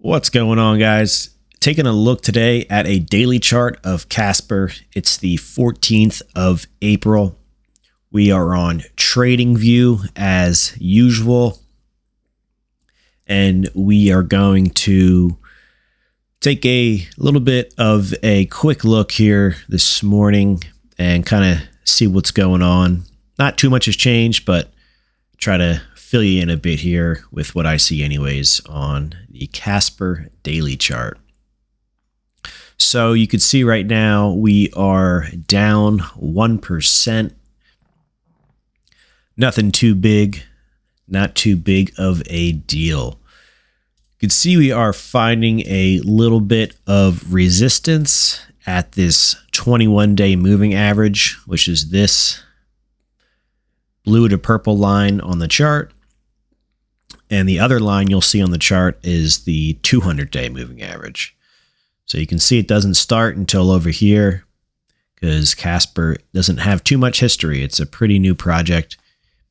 What's going on, guys? Taking a look today at a daily chart of CASPER. It's the 14th of April. We are on Trading View as usual. And we are going to take a little bit of a quick look here this morning and kind of see what's going on. Not too much has changed, but try to fill you in a bit here with what I see anyways on the CASPER daily chart. So you can see right now we are down 1%. Nothing too big, not too big of a deal. You can see we are finding a little bit of resistance at this 21-day moving average, which is this blue to purple line on the chart. And the other line you'll see on the chart is the 200-day moving average. So you can see it doesn't start until over here because CASPER doesn't have too much history. It's a pretty new project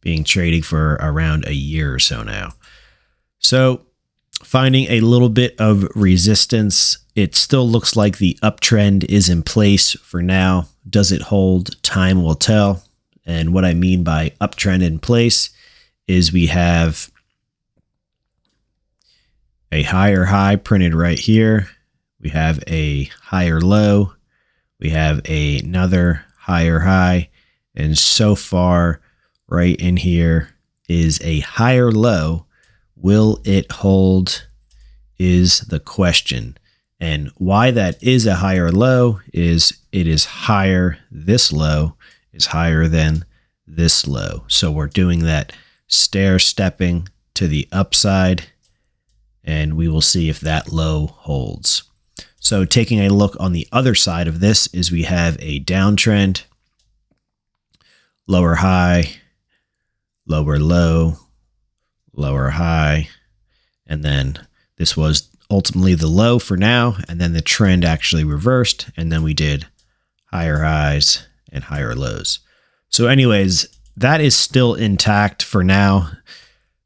being traded for around a year or so now. So finding a little bit of resistance. It still looks like the uptrend is in place for now. Does it hold? Time will tell. And what I mean by uptrend in place is we have a higher high printed right here. We have a higher low. We have another higher high. And so far, right in here is a higher low. Will it hold is the question. And why that is a higher low is it is higher. This low is higher than this low. So we're doing that stair stepping to the upside. And we will see if that low holds. So taking a look on the other side of this is we have a downtrend, lower high, lower low, lower high, and then this was ultimately the low for now, and then the trend actually reversed, and then we did higher highs and higher lows. So anyways, that is still intact for now.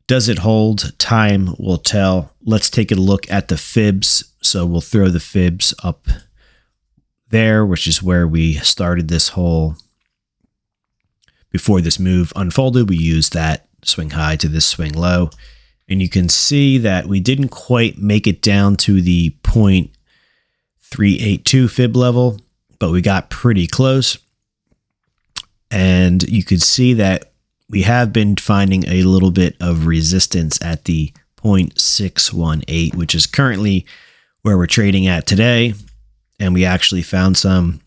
Does it hold? Time will tell. Let's take a look at the fibs. So we'll throw the fibs up there, which is where we started this whole, before this move unfolded, we used that swing high to this swing low. And you can see that we didn't quite make it down to the 0.382 fib level, but we got pretty close. And you could see that we have been finding a little bit of resistance at the 0.618, which is currently where we're trading at today. And we actually found some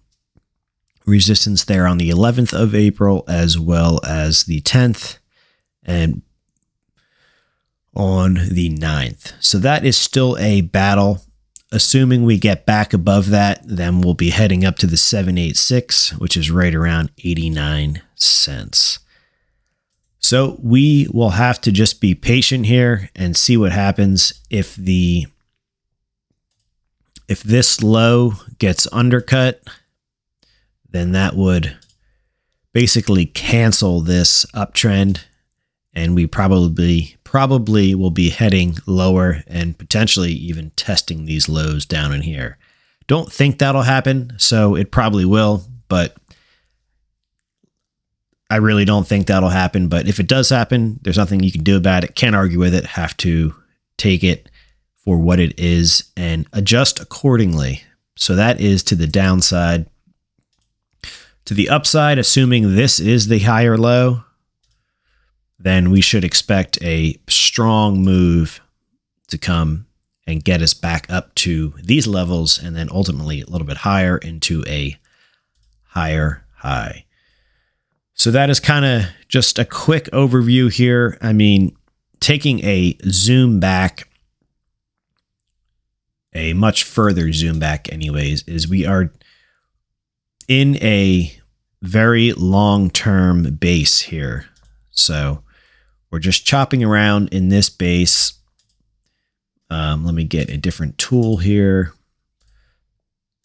resistance there on the 11th of April, as well as the 10th and on the 9th. So that is still a battle. Assuming we get back above that, then we'll be heading up to the 786, which is right around 89 cents. So we will have to just be patient here and see what happens if this low gets undercut, then that would basically cancel this uptrend, and we probably will be heading lower and potentially even testing these lows down in here. Don't think that'll happen, so it probably will, but I really don't think that'll happen. But if it does happen, there's nothing you can do about it. Can't argue with it. Have to take it for what it is and adjust accordingly. So that is to the downside. To the upside, assuming this is the higher low, then we should expect a strong move to come and get us back up to these levels, and then ultimately a little bit higher into a higher high. So that is kind of just a quick overview here. I mean, taking a zoom back, a much further zoom back anyways, is we are in a very long-term base here. So we're just chopping around in this base. Let me get a different tool here.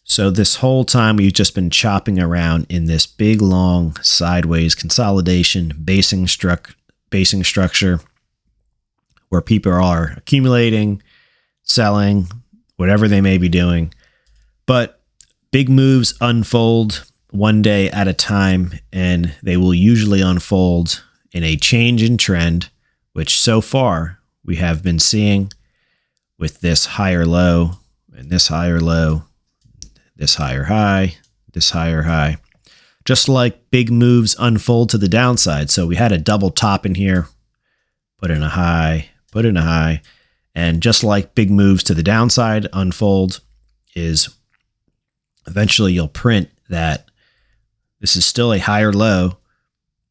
So this whole time we've just been chopping around in this big, long, sideways consolidation basing structure where people are accumulating, selling, whatever they may be doing. But big moves unfold one day at a time, and they will usually unfold in a change in trend, which so far we have been seeing with this higher low and this higher low, this higher high, this higher high. Just like big moves unfold to the downside. So we had a double top in here, put in a high, put in a high. And just like big moves to the downside unfold, is eventually you'll print that this is still a higher low,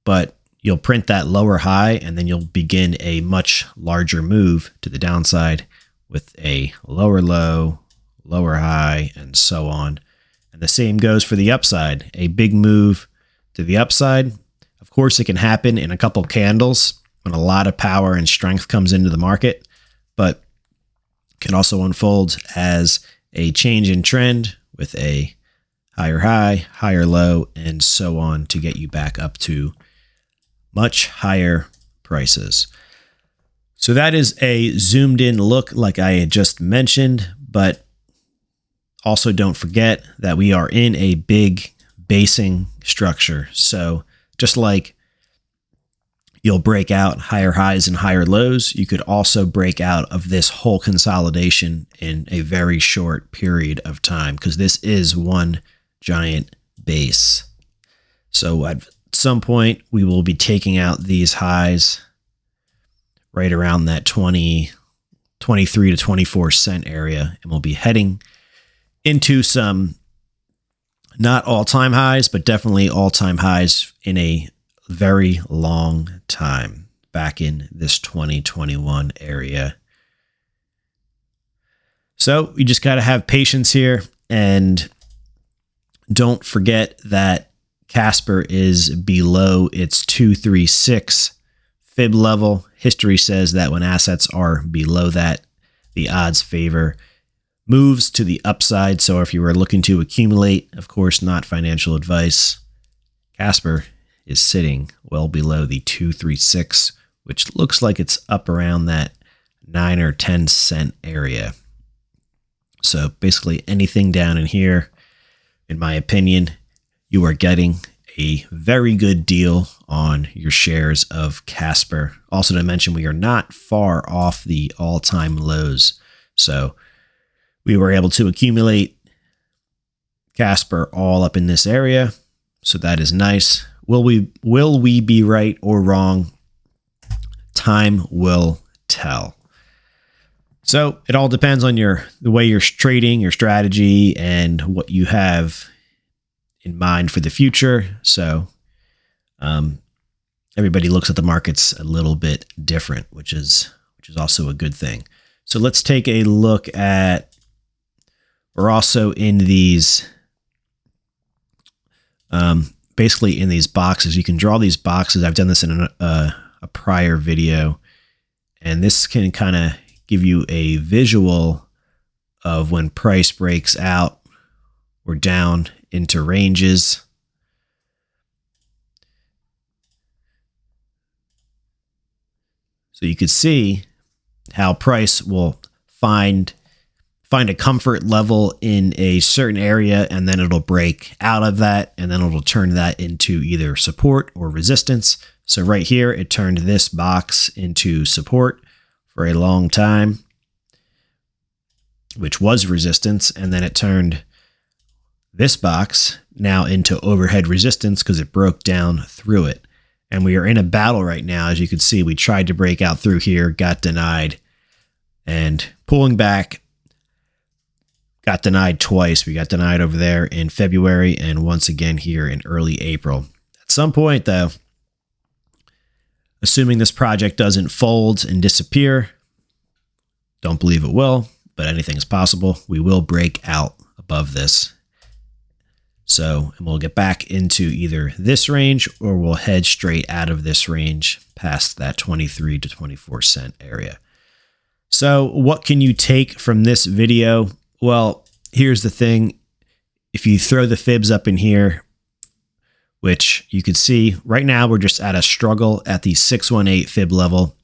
but you'll print that lower high, and then you'll begin a much larger move to the downside with a lower low, lower high, and so on. And the same goes for the upside. A big move to the upside, of course, it can happen in a couple candles when a lot of power and strength comes into the market, but can also unfold as a change in trend with a higher high, higher low, and so on to get you back up to much higher prices. So that is a zoomed in look like I had just mentioned, but also don't forget that we are in a big basing structure. So just like you'll break out higher highs and higher lows, you could also break out of this whole consolidation in a very short period of time, because this is one giant base. So at some point, we will be taking out these highs right around that 23 to 24 cent area, and we'll be heading into some not all-time highs, but definitely all-time highs in a very long time back in this 2021 area. So you just got to have patience here, and don't forget that CASPER is below its 236 fib level. History says that when assets are below that, the odds favor moves to the upside. So if you were looking to accumulate, of course, not financial advice, CASPER is sitting well below the 236, which looks like it's up around that 9 or 10 cent area. So basically anything down in here, in my opinion, you are getting a very good deal on your shares of CASPER. Also to mention, we are not far off the all-time lows. So we were able to accumulate CASPER all up in this area. So that is nice. Will we be right or wrong? Time will tell. So it all depends on the way you're trading, your strategy, and what you have in mind for the future. So everybody looks at the markets a little bit different, which is also a good thing. So let's take a look at, we're also in these, basically in these boxes. You can draw these boxes. I've done this in a prior video, and this can kind of give you a visual of when price breaks out or down into ranges. So you could see how price will find a comfort level in a certain area, and then it'll break out of that, and then it'll turn that into either support or resistance. So right here, it turned this box into support for a long time, which was resistance, and then it turned this box now into overhead resistance because it broke down through it. And we are in a battle right now. As you can see, we tried to break out through here, got denied, and pulling back, got denied twice. We got denied over there in February and once again here in early April. At some point, though, assuming this project doesn't fold and disappear, don't believe it will, but anything is possible, we will break out above this. So, and we'll get back into either this range, or we'll head straight out of this range past that 23 to 24 cent area. So what can you take from this video? Well, here's the thing. If you throw the fibs up in here, which you can see right now, we're just at a struggle at the 618 fib level.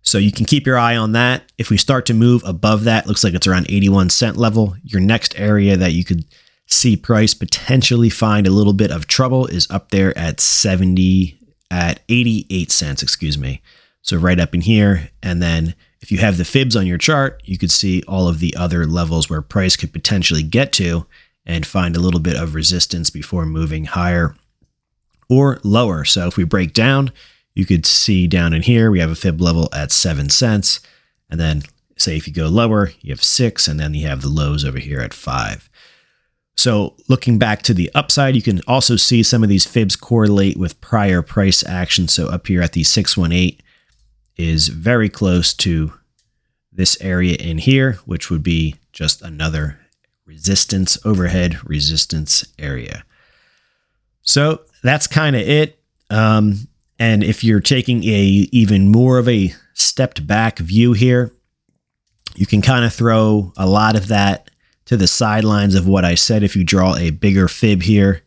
So you can keep your eye on that. If we start to move above that, looks like it's around 81 cent level. Your next area that you could see price potentially find a little bit of trouble is up there at 88 cents, excuse me. So right up in here. And then if you have the fibs on your chart, you could see all of the other levels where price could potentially get to and find a little bit of resistance before moving higher or lower. So if we break down, you could see down in here, we have a fib level at 7 cents. And then say if you go lower, you have 6, and then you have the lows over here at 5. So looking back to the upside, you can also see some of these fibs correlate with prior price action. So up here at the 618 is very close to this area in here, which would be just another resistance, overhead resistance area. So that's kind of it. And if you're taking a even more of a stepped back view here, you can kind of throw a lot of that to the sidelines of what I said. If you draw a bigger fib here,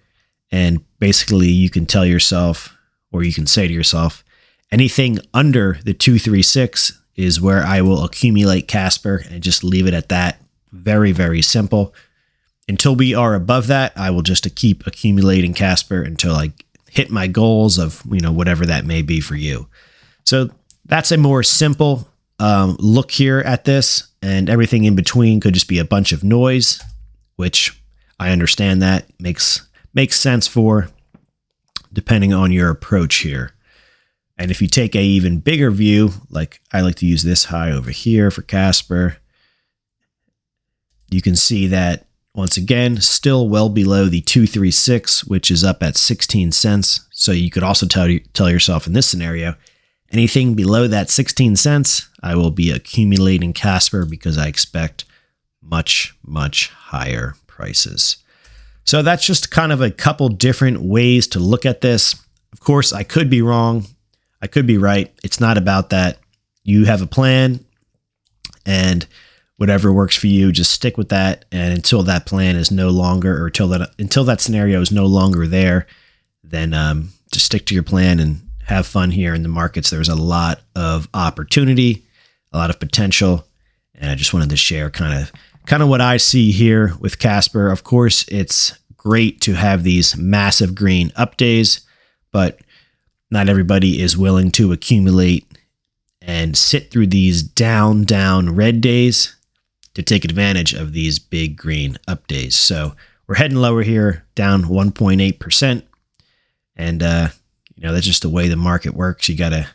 and basically you can tell yourself, or you can say to yourself, anything under the 236 is where I will accumulate CASPER, and just leave it at that. Very, very simple. Until we are above that, I will just keep accumulating CASPER until I hit my goals of, whatever that may be for you. So that's a more simple look here at this, and everything in between could just be a bunch of noise, which I understand that makes sense for, depending on your approach here. And if you take a even bigger view, like I like to use this high over here for CASPER, you can see that once again, still well below the 236, which is up at 16 cents. So you could also tell yourself in this scenario, anything below that 16 cents, I will be accumulating CASPER because I expect much, much higher prices. So that's just kind of a couple different ways to look at this. Of course, I could be wrong. I could be right. It's not about that. You have a plan, and whatever works for you, just stick with that. And until that plan is no longer, or until that scenario is no longer there, then just stick to your plan and have fun here in the markets. There's a lot of opportunity, a lot of potential, and I just wanted to share kind of what I see here with CASPER. Of course, it's great to have these massive green up days, but not everybody is willing to accumulate and sit through these down red days to take advantage of these big green up days. So we're heading lower here, down 1.8%. And, that's just the way the market works. You gotta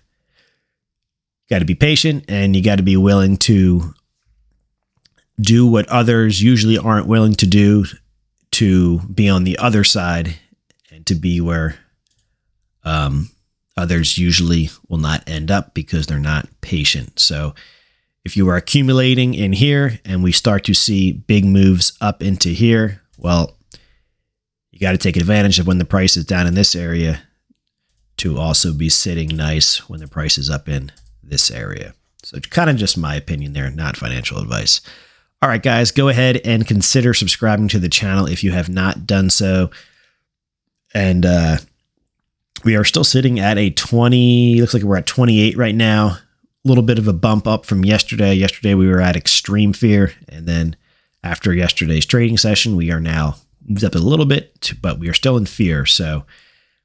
be patient, and you gotta be willing to do what others usually aren't willing to do, to be on the other side, and to be where others usually will not end up because they're not patient. So if you are accumulating in here and we start to see big moves up into here, well, you got to take advantage of when the price is down in this area to also be sitting nice when the price is up in this area. So it's kind of just my opinion there, not financial advice. All right, guys, go ahead and consider subscribing to the channel if you have not done so. And we are still sitting at a 20, looks like we're at 28 right now. A little bit of a bump up from yesterday. Yesterday we were at extreme fear, and then after yesterday's trading session, we are now moved up a little bit, but we are still in fear. So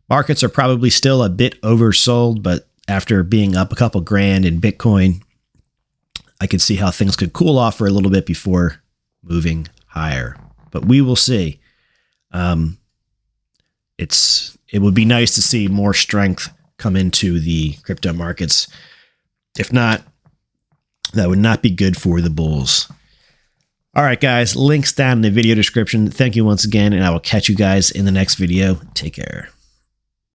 markets are probably still a bit oversold, but after being up a couple grand in Bitcoin, I could see how things could cool off for a little bit before moving higher. But we will see. It would be nice to see more strength come into the crypto markets. If not, that would not be good for the bulls. All right, guys, links down in the video description. Thank you once again, and I will catch you guys in the next video. Take care.